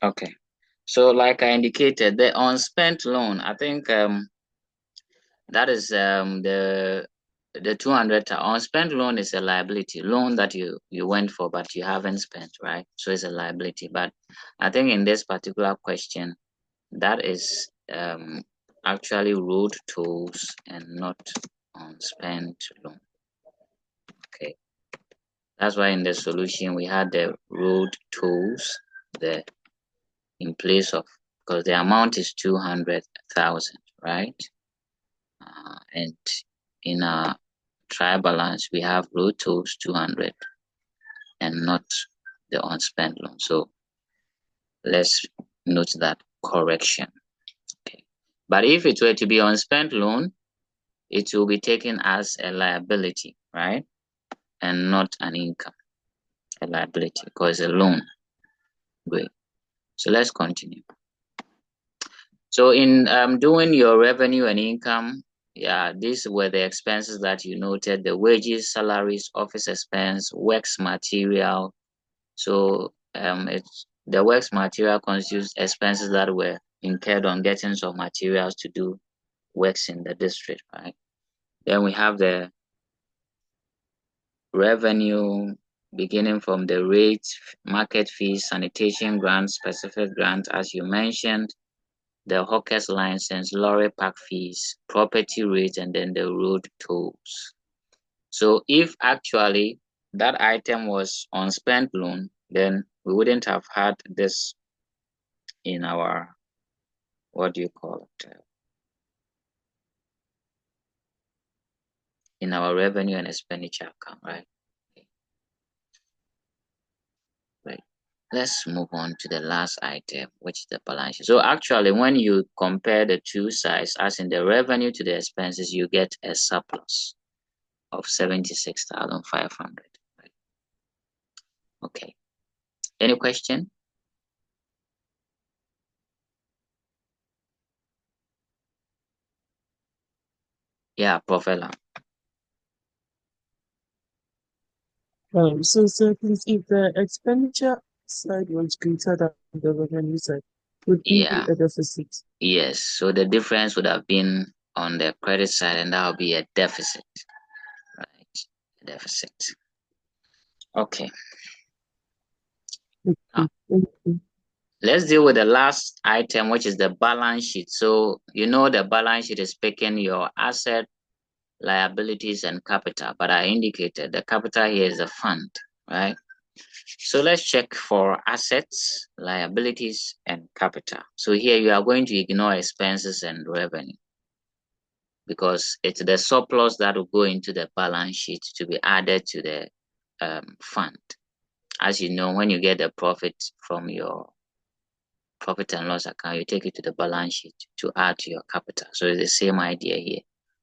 Okay. So like I indicated, the unspent loan, I think that is the 200 unspent loan is a liability loan that you went for but you haven't spent, right? So it's a liability. But I think in this particular question, that is actually road tolls and not unspent loan. Okay, that's why in the solution we had the road tolls there in place of, because the amount is 200,000, right? And in our trial balance we have road tolls 200 and not the unspent loan. So let's note that correction. Okay, but if it were to be unspent loan, it will be taken as a liability, right? And not an income, a liability, because a loan. Great. So let's continue. So in doing your revenue and income, yeah, these were the expenses that you noted: the wages, salaries, office expense, works material. So it's the works material constitutes expenses that were incurred on getting some materials to do works in the district, right? Then we have the revenue beginning from the rates, market fees, sanitation grant, specific grant, as you mentioned, the hawker's license, lorry park fees, property rates, and then the road tolls. So if actually that item was on spent loan, then we wouldn't have had this in our, what do you call it? In our revenue and expenditure account, right? Right. Let's move on to the last item, which is the balance sheet. So actually, when you compare the two sides, as in the revenue to the expenses, you get a surplus of 76,500. Right? Okay. Any question? Yeah, Professor. So please, if the expenditure side was greater than the revenue side, would be Yeah. a deficit? Yes. So the difference would have been on the credit side, and that would be a deficit. Right. A deficit. Okay. Now, Okay. let's deal with the last item, which is the balance sheet. So you know the balance sheet is picking your asset, liabilities, and capital, but I indicated the capital here is a fund, right? So let's check for assets, liabilities, and capital. So here you are going to ignore expenses and revenue because it's the surplus that will go into the balance sheet to be added to the fund. As you know, when you get the profit from your profit and loss account, you take it to the balance sheet to add to your capital. So it's the same idea here.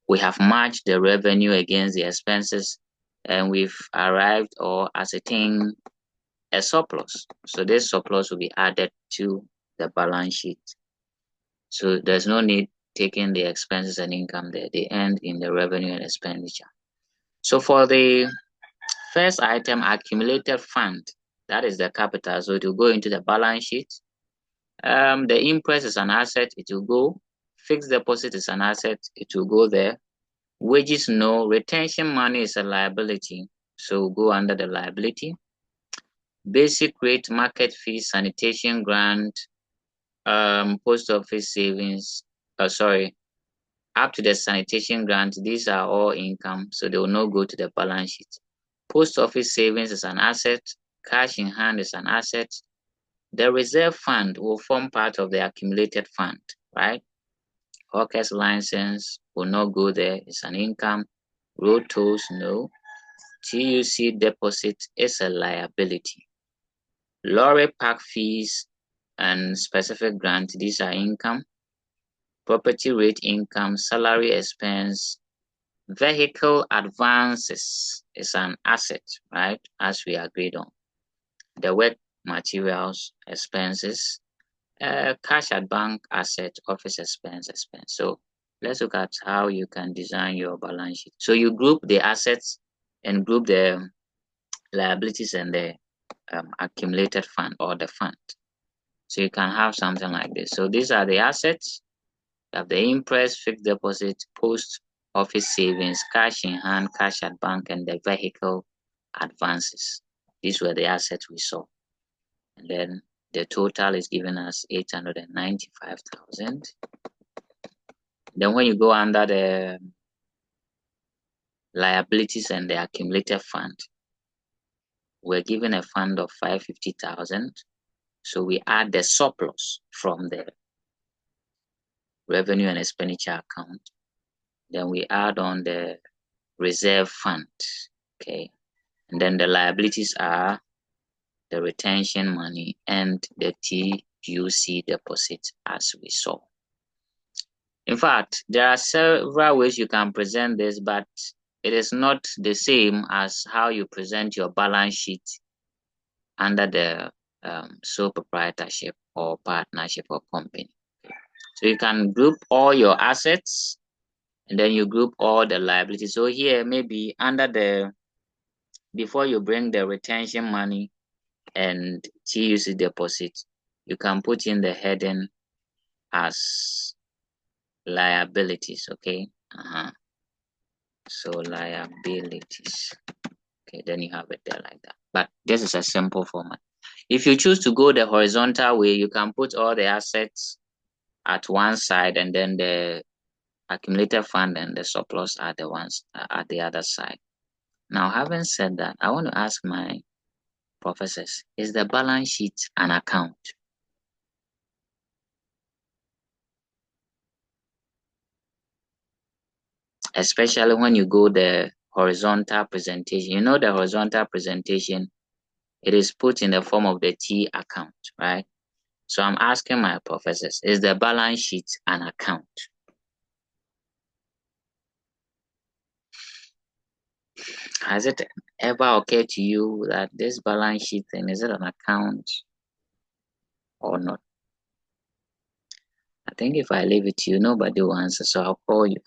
We have matched the revenue against the expenses and we've arrived or ascertained a surplus. So this surplus will be added to the balance sheet. So there's no need taking the expenses and income there. They end in the revenue and expenditure. So for the first item, accumulated fund, that is the capital. So it will go into the balance sheet. The interest is an asset, it will go. Fixed deposit is an asset, it will go there. Wages, no. Retention money is a liability, so will go under the liability. Basic rate, market fees, sanitation grant, post office savings, up to the sanitation grant, these are all income, so they will not go to the balance sheet. Post office savings is an asset, cash in hand is an asset. The reserve fund will form part of the accumulated fund, right? Hawker's license will not go there, it's an income. Road tolls, no. TUC deposit is a liability. Lorry park fees and specific grant, these are income. Property rate income, salary expense, vehicle advances is an asset, right? As we agreed on. The work materials expenses, cash at bank asset, office expense. So let's look at how you can design your balance sheet. So you group the assets and group the liabilities and the accumulated fund or the fund. So you can have something like this. So these are the assets. You have the imprest, fixed deposit, post office savings, cash in hand, cash at bank, and the vehicle advances. These were the assets we saw. And then the total is given as 895,000. Then when you go under the liabilities and the accumulated fund, we're given a fund of 550,000. So we add the surplus from the revenue and expenditure account. Then we add on the reserve fund. Okay. And then the liabilities are the retention money and the TUC deposit, as we saw. In fact, there are several ways you can present this, but it is not the same as how you present your balance sheet under the sole proprietorship or partnership or company. So you can group all your assets and then you group all the liabilities. So here, maybe under the, before you bring the retention money and TUC deposit, you can put in the heading as liabilities, okay? So liabilities. Okay, then you have it there like that. But this is a simple format. If you choose to go the horizontal way, you can put all the assets at one side and then the accumulated fund and the surplus are the ones at the other side. Now, having said that, I want to ask my professors, is the balance sheet an account? Especially when you go the horizontal presentation. You know the horizontal presentation, it is put in the form of the T account, right? So I'm asking my professors, is the balance sheet an account? Has it ever occurred to you that this balance sheet thing, is it an account or not? I think if I leave it to you, nobody will answer, so I'll call you.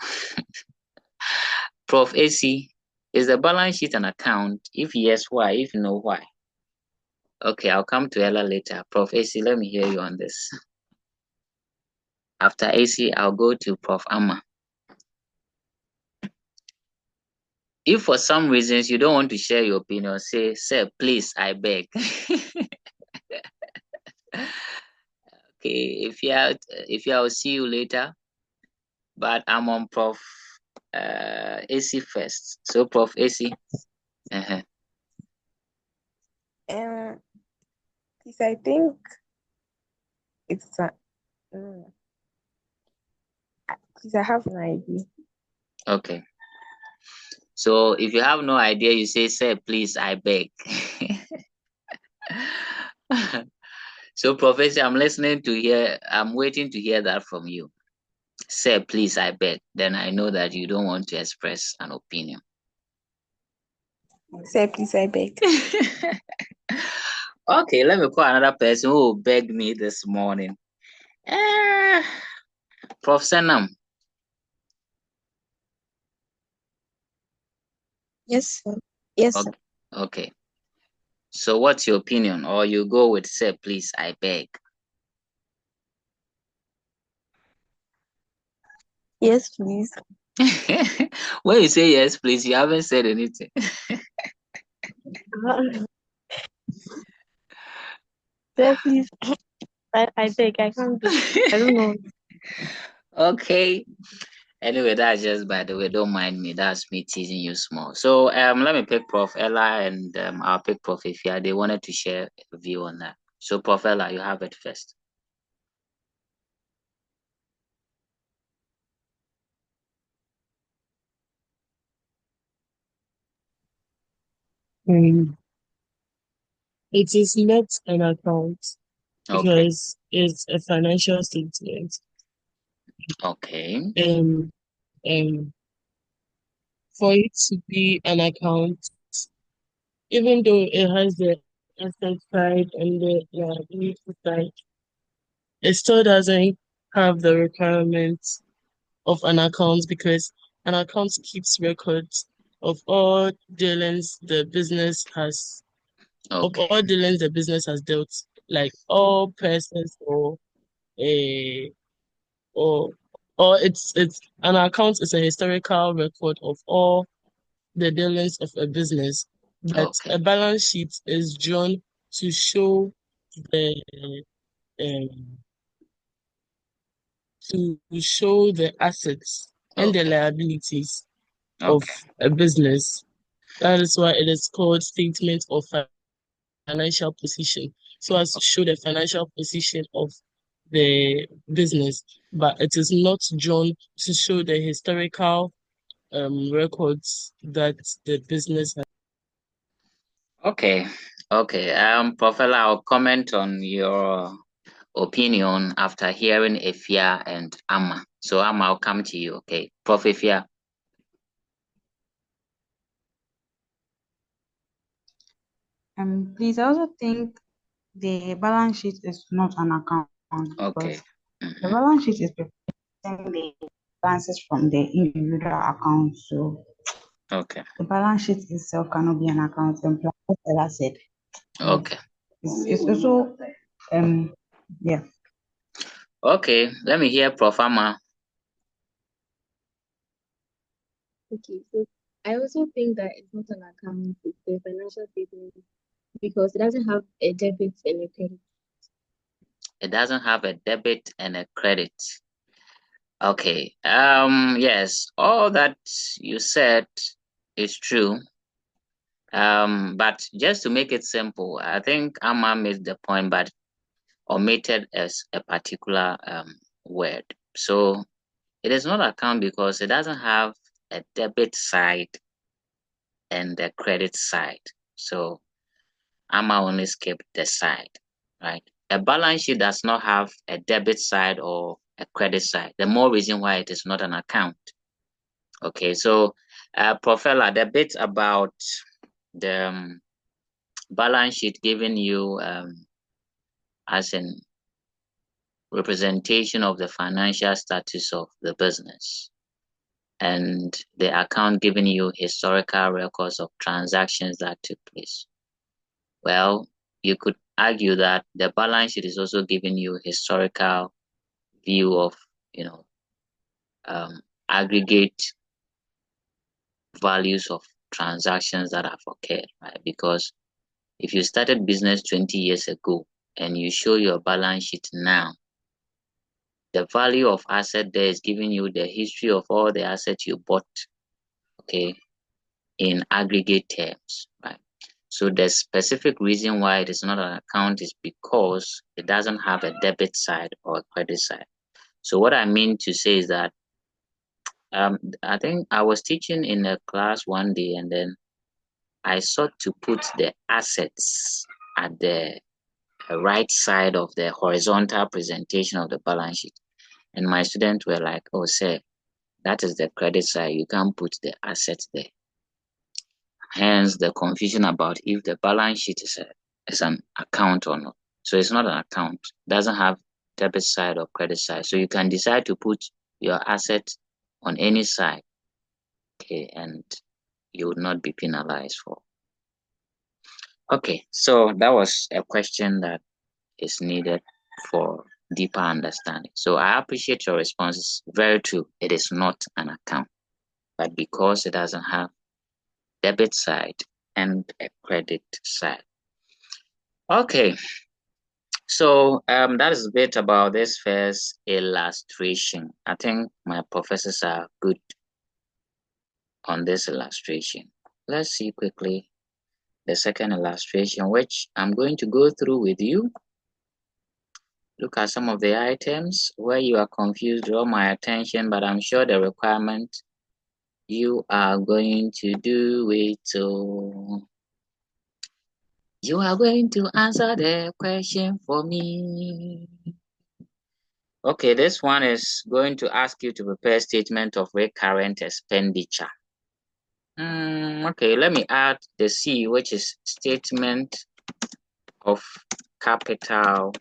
Prof. AC, is the balance sheet an account? If yes, why? If no, why? Okay, I'll come to Ella later. Prof. AC, let me hear you on this. After AC, I'll go to Prof. Amma. If for some reasons you don't want to share your opinion, say, sir, please, I beg. Okay, if you I'll see you later. But I'm on Prof. AC first. So Prof. AC. Because I think it's because I have an idea. Okay. So if you have no idea, you say, sir, please, I beg. So Professor, I'm listening to hear, I'm waiting to hear that from you. Sir, please, I beg. Then I know that you don't want to express an opinion. Sir, please, I beg. Okay, let me call another person who begged me this morning. Prof. Senam. Yes, sir. Yes, Okay. sir. Okay. So what's your opinion? Or you go with, sir, please, I beg. Yes, please. When you say yes, please, you haven't said anything. Sir, please. I beg. I can't do it. I don't know. Okay. Anyway, that's just by the way. Don't mind me. That's me teasing you small. So let me pick Prof. Ella and I'll pick Prof. Ifya. They wanted to share a view on that. So Prof. Ella, you have it first. It is not an account Okay. because it's a financial statement. Okay. For it to be an account, even though it has the asset side and the liability side, it still doesn't have the requirements of an account because an account keeps records of all dealings the business has Okay. dealt, like all persons a or it's an account is a historical record of all the dealings of a business, but Okay. a balance sheet is drawn to show the um, the assets and the Okay. liabilities of Okay. a business. That is why it is called statement of financial position, so as to show the financial position of the business, but it is not drawn to show the historical records that the business has. Okay. Okay. Professor, I'll comment on your opinion after hearing Efia and Amma. So Amma, I'll come to you. Okay. Prof. Efia. Please, I also think the balance sheet is not an account Okay. because the balance sheet is representing the balances from the individual account. So Okay. the balance sheet itself cannot be an account. And plus, as Ella said, Okay. it's also yeah. Okay. Let me hear Prof. Amma. Okay, so I also think that it's not an account, it's a financial statement because it doesn't have a debit and a credit. It doesn't have a debit and a credit. Okay. Yes, all that you said is true. But just to make it simple, I think Amma made the point, but omitted as a particular word. So it is not account because it doesn't have a debit side and a credit side. So Amma only skipped the side, right? A balance sheet does not have a debit side or a credit side. The more reason why it is not an account. Okay, so Professor, the bit about the balance sheet giving you as an representation of the financial status of the business, and the account giving you historical records of transactions that took place. Well, you could argue that the balance sheet is also giving you historical view of, you know, aggregate values of transactions that have occurred, right? Because if you started business 20 years ago and you show your balance sheet now, the value of asset there is giving you the history of all the assets you bought, okay, in aggregate terms, right? So the specific reason why it is not an account is because it doesn't have a debit side or a credit side. So what I mean to say is that I think I was teaching in a class one day, and then I sought to put the assets at the right side of the horizontal presentation of the balance sheet. And my students were like, oh, sir, that is the credit side. You can't put the assets there. Hence the confusion about if the balance sheet is an account or not. So it's not an account. It doesn't have debit side or credit side. So you can decide to put your asset on any side, okay, and you would not be penalized for. Okay, so that was a question that is needed for deeper understanding. So I appreciate your responses. Very true. It is not an account, but because it doesn't have debit side and a credit side. Okay, so that is a bit about this first illustration. I think my professors are good on this illustration. Let's see quickly the second illustration, which I'm going to go through with you. Look at some of the items where you are confused, draw my attention, but I'm sure the requirement you are going to do it. So you are going to answer the question for me. Okay, this one is going to ask you to prepare a statement of recurrent expenditure. Okay, let me add the C, which is statement of capital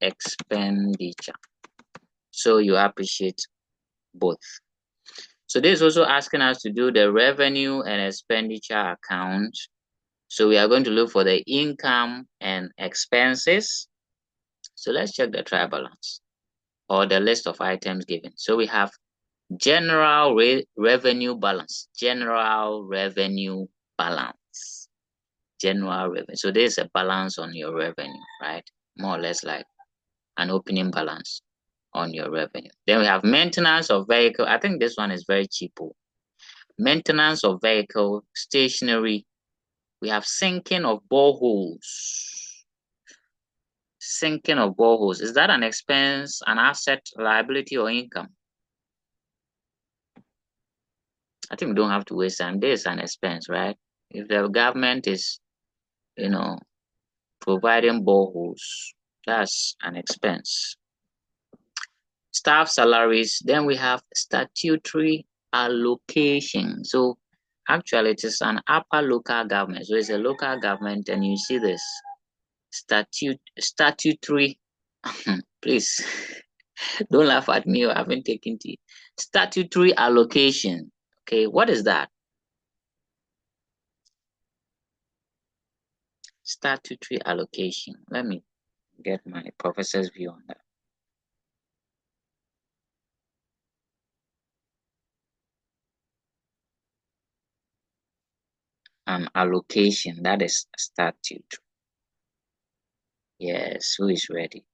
expenditure. So you appreciate both. So this is also asking us to do the revenue and expenditure account. So we are going to look for the income and expenses. So let's check the trial balance or the list of items given. So we have general revenue balance, general revenue balance, general revenue. So there's a balance on your revenue, right? More or less like an opening balance on your revenue. Then we have maintenance of vehicle. I think this one is very cheap. Maintenance of vehicle, stationery. We have sinking of boreholes. Sinking of boreholes. Is that an expense, an asset, liability, or income? I think we don't have to waste time. This is an expense, right? If the government is, providing boreholes, that's an expense. Staff salaries, then we have statutory allocation. So actually it is an upper local government. So it's a local government and you see this statutory, please don't laugh at me, I haven't taken tea. Statutory allocation. Okay, what is that? Statutory allocation. Let me get my professor's view on that. An allocation, that is statute. Yes, who is ready?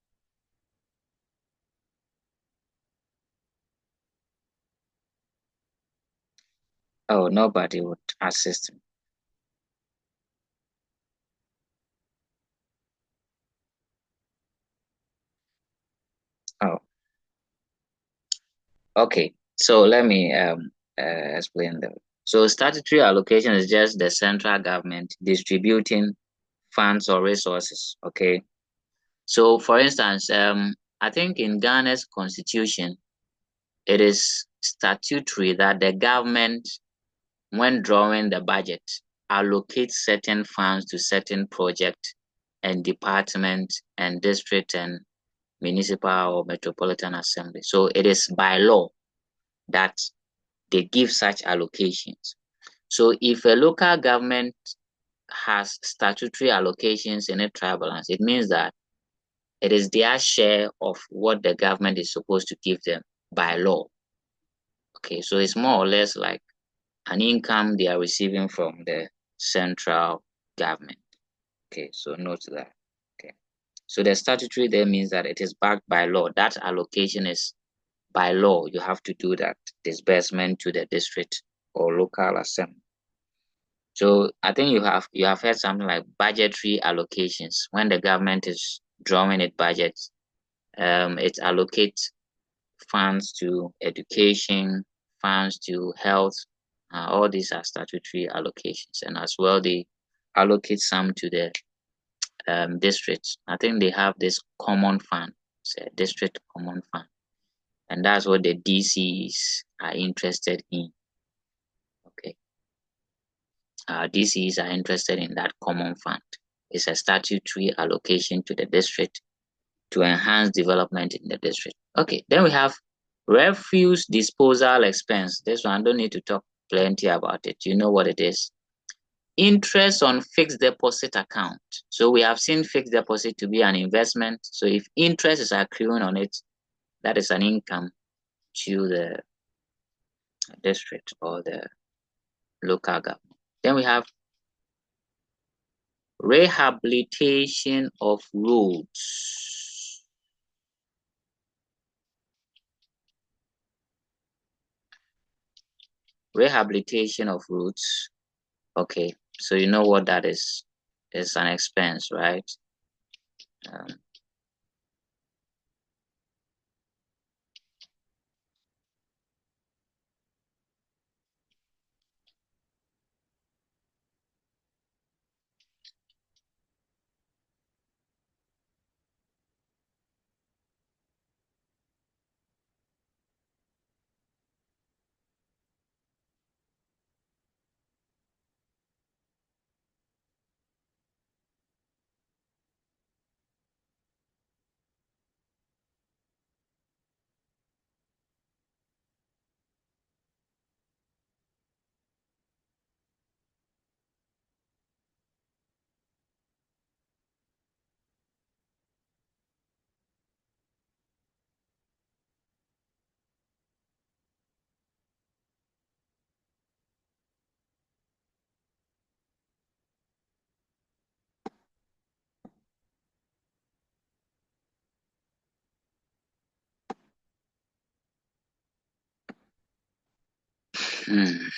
Oh, nobody would assist me. Oh, okay. So let me explain that. So statutory allocation is just the central government distributing funds or resources. Okay. So for instance, I think in Ghana's constitution, it is statutory that the government, when drawing the budget, allocates certain funds to certain projects and department and district and municipal or metropolitan assembly. So it is by law that they give such allocations. So if a local government has statutory allocations in a trial balance, it means that it is their share of what the government is supposed to give them by law. Okay, so it's more or less like an income they are receiving from the central government. Okay, so note that. Okay, so the statutory there means that it is backed by law. That allocation is by law. You have to do that disbursement to the district or local assembly. So I think you have heard something like budgetary allocations. When the government is drawing its budget, it allocates funds to education, funds to health. All these are statutory allocations, and as well they allocate some to the districts. I think they have this common fund, it's a district common fund, and that's what the DCs are interested in. Okay, DCs are interested in that common fund. It's a statutory allocation to the district to enhance development in the district. Okay, then we have refuse disposal expense. This one I don't need to talk plenty about it. You know what it is. Interest on fixed deposit account. So we have seen fixed deposit to be an investment. So if interest is accruing on it, that is an income to the district or the local government. Then we have rehabilitation of roads. Rehabilitation of roads. Okay, so you know what that is. It's an expense, right? Um, Hmm.